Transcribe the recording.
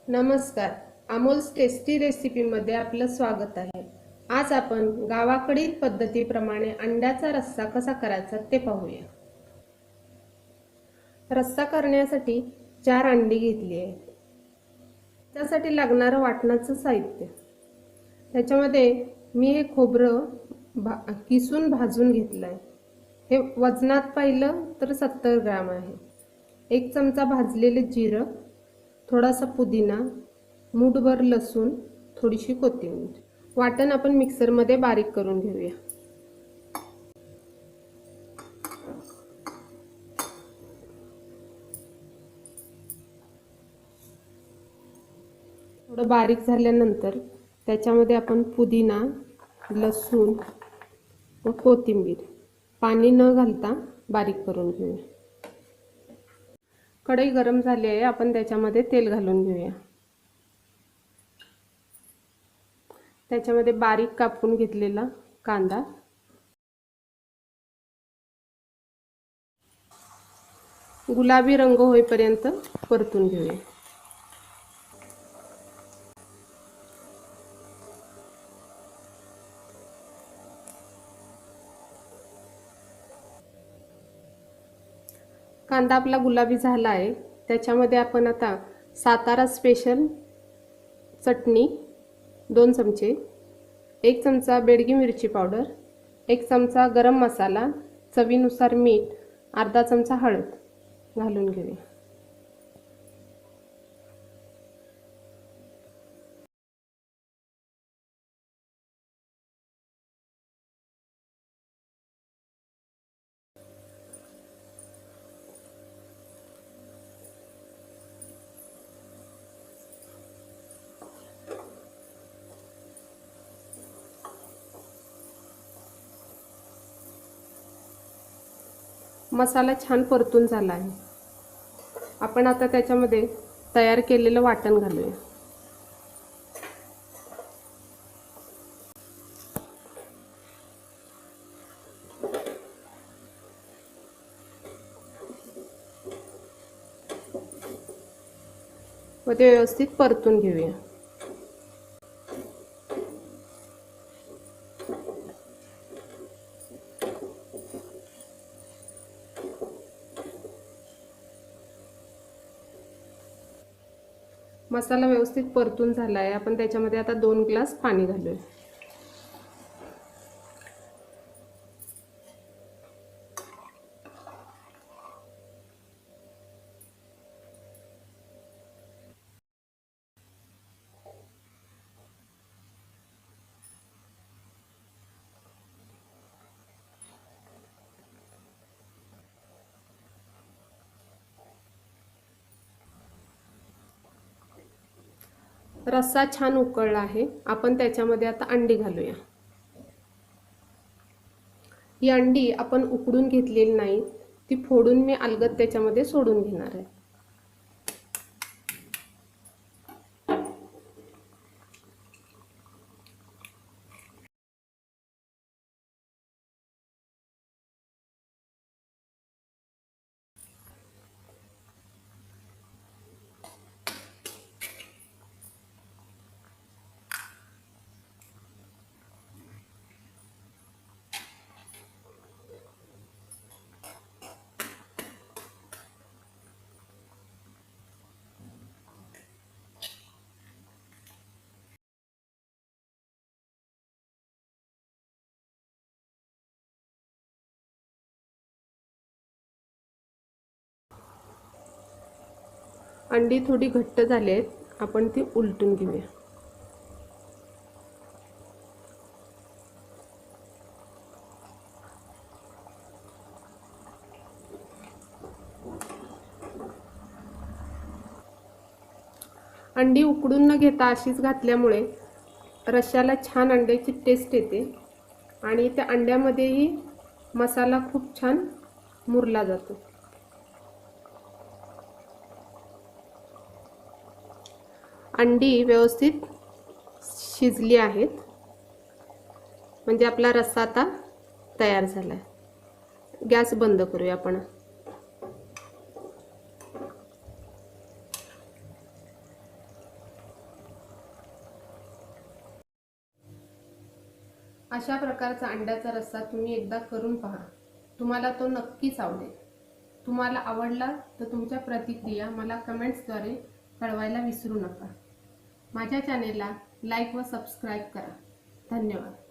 नमस्कार. अमोल्स टेस्टी रेसिपीमध्ये आपलं स्वागत आहे. आज आपण गावाकडील पद्धतीप्रमाणे अंड्याचा रस्सा कसा करायचा ते पाहूया. रस्सा करण्यासाठी 4 अंडी घेतली आहेत. त्यासाठी लागणारं वाटणाचं साहित्य. त्याच्यामध्ये मी हे खोबरं किसून भाजून घेतलं आहे. हे वजनात पाहिलं तर 70 ग्रॅम आहे. 1 चमचा भाजलेले जिरं, थोडासा पुदिना, मूठभर लसूण, थोडीशी कोथिंबीर. वाटण आपण मिक्सरमध्ये बारीक करून घेऊया. थोडं बारीक झाल्यानंतर त्याच्यामध्ये आपण पुदिना, लसूण व कोथिंबीर पाणी न घालता बारीक करून घेऊया. कढई गरम झाली आहे. आपण त्याच्यामध्ये तेल घालून घेऊया. त्याच्यामध्ये बारीक कापून घेतलेला कांदा, गुलाबी रंग होईपर्यंत परतून घेऊया. कांदा आपला गुलाबी झाला आहे. त्याच्यामध्ये आपण आता सातारा स्पेशल चटणी 2 चमचे, 1 चमचा बेडगी मिरची पावडर, 1 चमचा गरम मसाला, चवीनुसार मीठ, अर्धा चमचा हळद घालून घेऊया. मसाला छान परतून झाला आहे. आपण आता त्याच्यामध्ये तयार केलेलं वाटण घालूया. व ते व्यवस्थित परतून घेऊया. मसाला व्यवस्थित परतून झाला आहे. आपण त्याच्यामध्ये आता 2 ग्लास पाणी घालूया. रस्सा छान उकळला आहे. आपण त्याच्यामध्ये आता अंडी घालूया. ही अंडी आपण उकडून घेतलेली नाही, ती फोडून मी अलगद त्याच्यामध्ये सोडून घेणार आहे. अंडी थोडी घट्ट झाली आहेत. आपण ती उलटून घेऊया. अंडी उकडून न घेता अशीच घातल्यामुळे रश्श्याला छान अंड्याची टेस्ट येते आणि त्या अंड्यामध्येही मसाला खूप छान मुरला जातो. अंडी व्यवस्थित शिजली आहेत. म्हणजे आपला रस्सा आता तयार झाला आहे. गॅस बंद करूया आपण. अशा प्रकारचा अंड्याचा रस्सा तुम्ही एकदा करून पहा, तुम्हाला तो नक्कीच आवडेल। तुम्हाला आवडला तर तुमच्या प्रतिक्रिया मला कमेंट्सद्वारे कळवायला विसरू नका। माझ्या चॅनेलला लाईक व सबस्क्राईब करा। धन्यवाद।